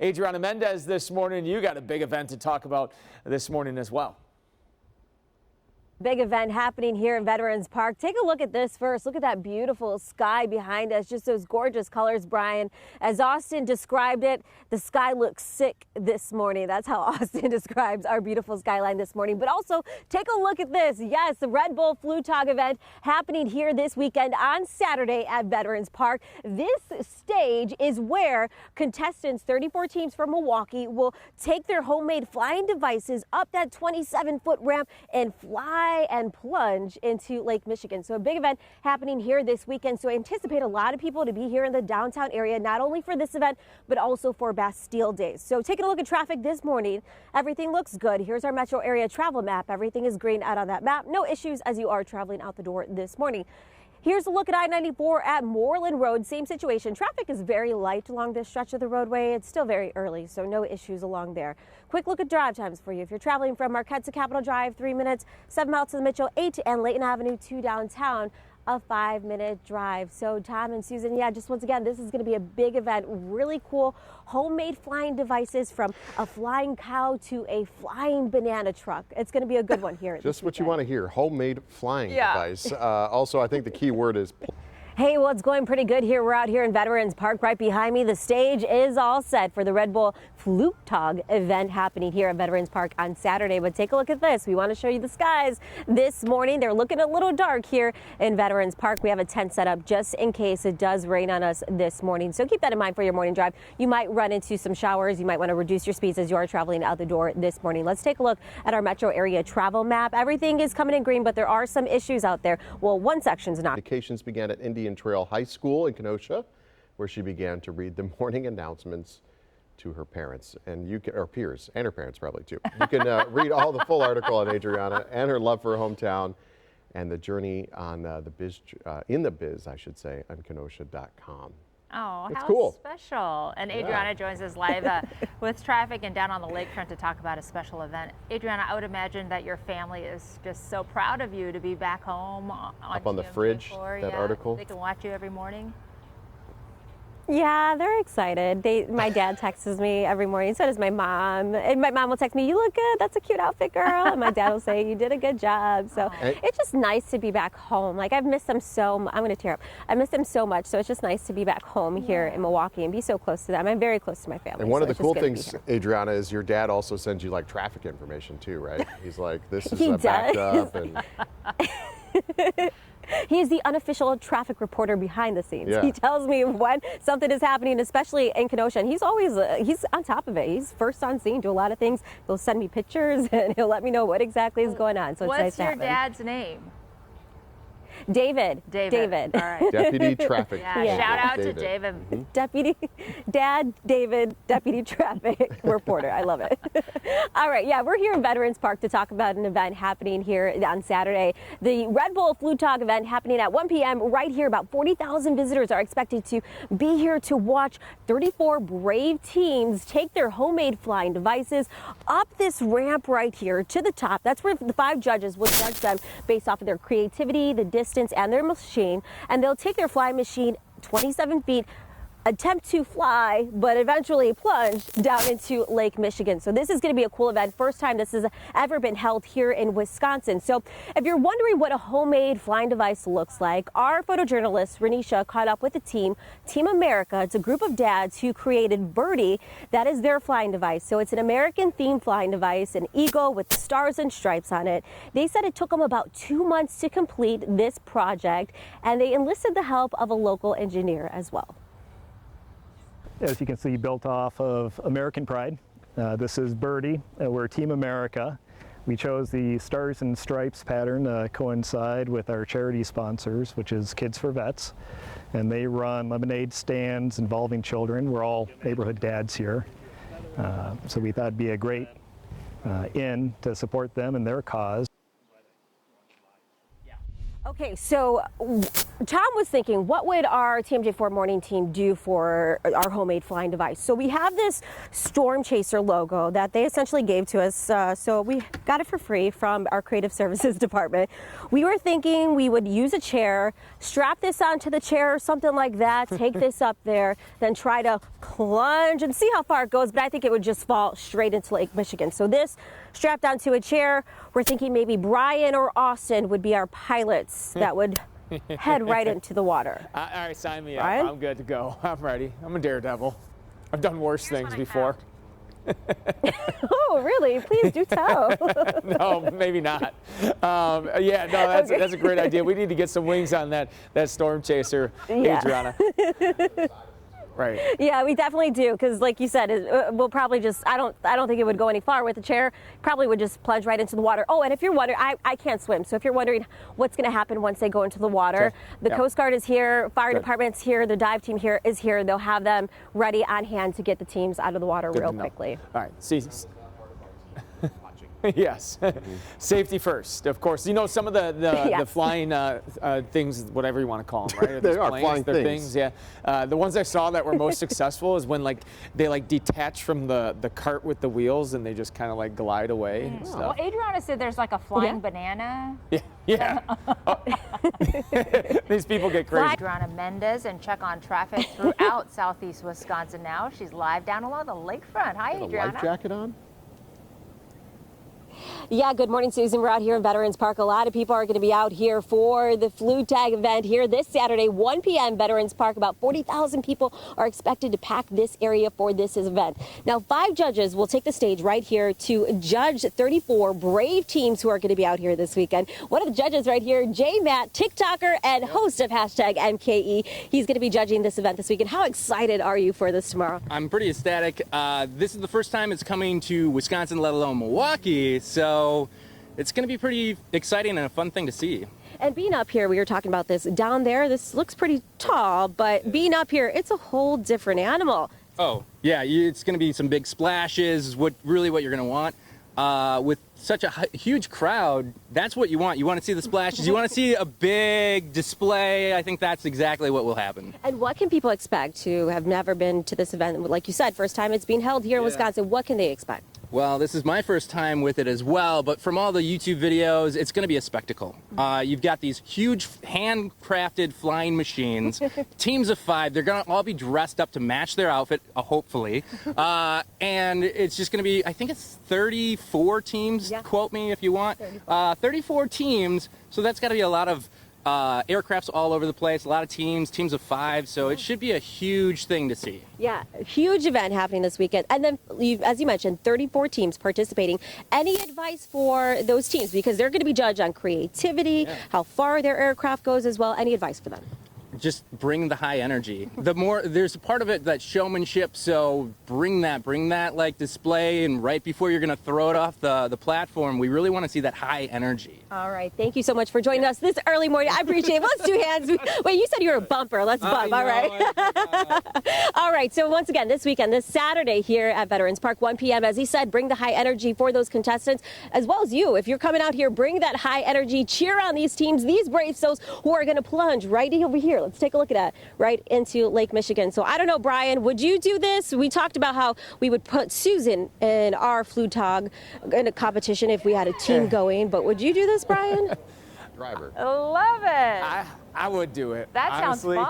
Adriana Mendez this morning. You got a big event to talk about this morning as well. Big event happening here in Veterans Park. Take a look at this first. Look at that beautiful sky behind us. Just those gorgeous colors, Brian. As Austin described it, the sky looks sick this morning. That's how Austin describes our beautiful skyline this morning. But also, take a look at this. Yes, the Red Bull Flugtag event happening here this weekend on Saturday at Veterans Park. This stage is where contestants, 34 teams from Milwaukee, will take their homemade flying devices up that 27-foot ramp and fly and plunge into Lake Michigan. So a big event happening here this weekend. So I anticipate a lot of people to be here in the downtown area, not only for this event, but also for Bastille Days. So taking a look at traffic this morning, everything looks good. Here's our metro area travel map. Everything is green out on that map. No issues as you are traveling out the door this morning. Here's a look at I-94 at Moreland Road. Same situation. Traffic is very light along this stretch of the roadway. It's still very early, so no issues along there. Quick look at drive times for you. If you're traveling from Marquette to Capitol Drive, 3 minutes, 7 miles to the Mitchell, 8, and Layton Avenue to downtown, a 5-minute drive. So Tom and Susan, yeah, just once again, this is going to be a big event. Really cool homemade flying devices, from a flying cow to a flying banana truck. It's going to be a good one here. Just what you want to hear, homemade flying device. Also, I think the key word is Hey, well, it's going pretty good here. We're out here in Veterans Park. Right behind me, the stage is all set for the Red Bull Flugtag event happening here at Veterans Park on Saturday. But take a look at this. We want to show you the skies this morning. They're looking a little dark here in Veterans Park. We have a tent set up just in case it does rain on us this morning. So keep that in mind for your morning drive. You might run into some showers. You might want to reduce your speeds as you are traveling out the door this morning. Let's take a look at our metro area travel map. Everything is coming in green, but there are some issues out there. Well, one section's not. Vacations began at Indian Trail High School in Kenosha, where she began to read the morning announcements to her parents, and you can, or peers, and her parents probably too. You can read all the full article on Adriana and her love for her hometown and the journey on in the biz, I should say, on Kenosha.com. Oh, it's how cool. Special. And Adriana joins us live with traffic and down on the lakefront to talk about a special event. Adriana, I would imagine that your family is just so proud of you to be back home up on the fridge, that article. They can watch you every morning. Yeah, they're excited. My dad texts me every morning. So does my mom. And my mom will text me, "You look good. That's a cute outfit, girl." And my dad will say, "You did a good job." So it's just nice to be back home. Like, I've missed them so much. I'm going to tear up. I miss them so much. So it's just nice to be back home here in Milwaukee and be so close to them. I'm very close to my family. And one of the cool things, Adriana, is your dad also sends you like traffic information too, right? He's like, "This is backed up." And he is the unofficial traffic reporter behind the scenes. Yeah. He tells me when something is happening, especially in Kenosha, and he's always he's on top of it. He's first on scene, do a lot of things. He'll send me pictures and he'll let me know what exactly is going on. So it's nice to have him. What's your dad's name? David. All right. Deputy Traffic. Yeah. Shout out to David. Deputy Dad David, Deputy Traffic Reporter. I love it. All right, yeah, we're here in Veterans Park to talk about an event happening here on Saturday. The Red Bull Flugtag event happening at 1 p.m. right here. About 40,000 visitors are expected to be here to watch 34 brave teams take their homemade flying devices up this ramp right here to the top. That's where the 5 judges will judge them based off of their creativity, the distance, and their machine, and they'll take their flying machine 27 feet, attempt to fly, but eventually plunge down into Lake Michigan. So this is going to be a cool event. First time this has ever been held here in Wisconsin. So if you're wondering what a homemade flying device looks like, our photojournalist Renisha caught up with the Team America. It's a group of dads who created Birdie. That is their flying device. So it's an American themed flying device, an eagle with stars and stripes on it. They said it took them about 2 months to complete this project, and they enlisted the help of a local engineer as well. As you can see, built off of American Pride. This is Birdie. We're Team America. We chose the Stars and Stripes pattern to coincide with our charity sponsors, which is Kids for Vets. And they run lemonade stands involving children. We're all neighborhood dads here. So we thought it'd be a great in to support them and their cause. Okay, so Tom was thinking, what would our TMJ4 morning team do for our homemade flying device? So we have this Storm Chaser logo that they essentially gave to us. So we got it for free from our creative services department. We were thinking we would use a chair, strap this onto the chair or something like that, take this up there, then try to plunge and see how far it goes. But I think it would just fall straight into Lake Michigan. So this strapped onto a chair, we're thinking maybe Brian or Austin would be our pilots that would head right into the water. All right, sign me up. Brian? I'm good to go. I'm ready. I'm a daredevil. I've done worse things before. Oh, really? Please do tell. No, maybe not. Yeah, no, that's a great idea. We need to get some wings on that Storm Chaser, Yeah. Adriana. Right. Yeah, we definitely do, because like you said, we'll probably just, I don't think it would go any far with the chair. Probably would just plunge right into the water. Oh, and if you're wondering, I can't swim, so if you're wondering what's going to happen once they go into the water, Okay. the Yep. Coast Guard is here, fire Good. department's here, the dive team here is here. They'll have them ready on hand to get the teams out of the water Good real to know. quickly. All right. See. Yes. Safety first, of course. You know, some of the Yes. flying things, whatever you want to call them, right? They These are planes, flying they're things. Yeah. The ones I saw that were most successful is when they detach from the cart with the wheels and they just kind of glide away and Well, stuff. Adriana said there's like a flying Yeah. banana. Yeah. Yeah. Oh. These people get crazy. Adriana Mendez, and check on traffic throughout southeast Wisconsin now. She's live down along the lakefront. Hi, Got a Adriana. life jacket on? Yeah, good morning, Susan. We're out here in Veterans Park. A lot of people are going to be out here for the Flugtag event here this Saturday, 1 p.m. Veterans Park. About 40,000 people are expected to pack this area for this event. Now, 5 judges will take the stage right here to judge 34 brave teams who are going to be out here this weekend. One of the judges right here, J. Matt, TikToker and host of #MKE. He's going to be judging this event this weekend. How excited are you for this tomorrow? I'm pretty ecstatic. This is the first time it's coming to Wisconsin, let alone Milwaukee, so it's going to be pretty exciting and a fun thing to see. And being up here, we were talking about this. Down there, this looks pretty tall, but being up here, it's a whole different animal. Oh, yeah, it's going to be some big splashes, what you're going to want. With such a huge crowd, that's what you want. You want to see the splashes. You want to see a big display. I think that's exactly what will happen. And what can people expect who have never been to this event? Like you said, first time it's being held here in Wisconsin. What can they expect? Well, this is my first time with it as well, but from all the YouTube videos, it's going to be a spectacle. You've got these huge handcrafted flying machines, teams of 5. They're going to all be dressed up to match their outfit, hopefully. And it's just going to be, I think it's 34 teams, quote me if you want. 34 teams, so that's got to be a lot of aircrafts all over the place, a lot of teams of 5, so it should be a huge thing to see. Yeah, huge event happening this weekend. And then, as you mentioned, 34 teams participating. Any advice for those teams? Because they're going to be judged on creativity, how far their aircraft goes as well. Any advice for them? Just bring the high energy. There's a part of it that's showmanship, so bring that display, and right before you're going to throw it off the platform, we really want to see that high energy. All right, thank you so much for joining us this early morning. I appreciate it. Let's do hands. Wait, you said you were a bumper. Let's bump. All right. All right, so once again, this weekend, this Saturday here at Veterans Park, 1 p.m., as he said, bring the high energy for those contestants, as well as you. If you're coming out here, bring that high energy. Cheer on these teams, these brave souls who are going to plunge right over here. Let's take a look at that, right into Lake Michigan. So I don't know, Brian, would you do this? We talked about how we would put Susan in our Flugtag in a competition if we had a team going, but would you do this, Brian? Driver. Love it. I would do it. That sounds honestly. fun.